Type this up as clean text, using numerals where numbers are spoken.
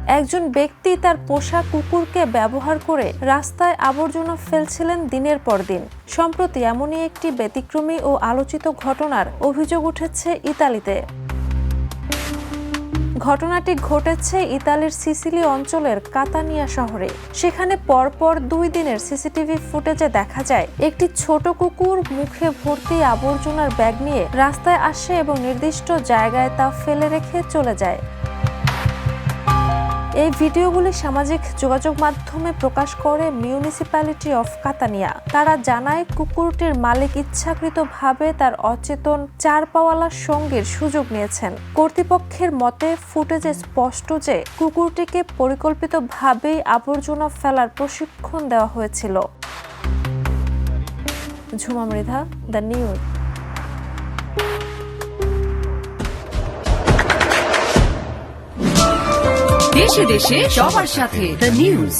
একজন ব্যক্তি তার পোষা কুকুরকে ব্যবহার করে রাস্তায় আবর্জনা ফেলছিলেন দিনের পর দিন। সম্প্রতি এমনই একটি ব্যতিক্রমী ও আলোচিত ঘটনার অভিযোগ উঠেছে ইতালিতে। ঘটনাটি ঘটেছে ইতালির সিসিলি অঞ্চলের কাতানিয়া শহরে। সেখানে পরপর 2 দিনের সিসিটিভি ফুটেজে দেখা যায় একটি ছোট কুকুর মুখে ভর্তি আবর্জনার ব্যাগ নিয়ে রাস্তায় আসে এবং নির্দিষ্ট জায়গায় তা ফেলে রেখে চলে যায়। এই ভিডিওগুলি সামাজিক যোগাযোগ মাধ্যমে প্রকাশ করে মিউনিসিপ্যালিটি অফ কাতানিয়া। তারা জানায় কুকুরটির মালিক ইচ্ছাকৃতভাবে তার অচেতন 4 পাওয়ালা সঙ্গীর সুযোগ নিয়েছেন। কর্তৃপক্ষের মতে ফুটেজে স্পষ্ট যে কুকুরটিকে পরিকল্পিতভাবেই আবর্জনা ফেলার প্রশিক্ষণ দেওয়া হয়েছিল। Jhuma Mridha, the news. দেশে দেশে সবার সাথে দ্য নিউজ।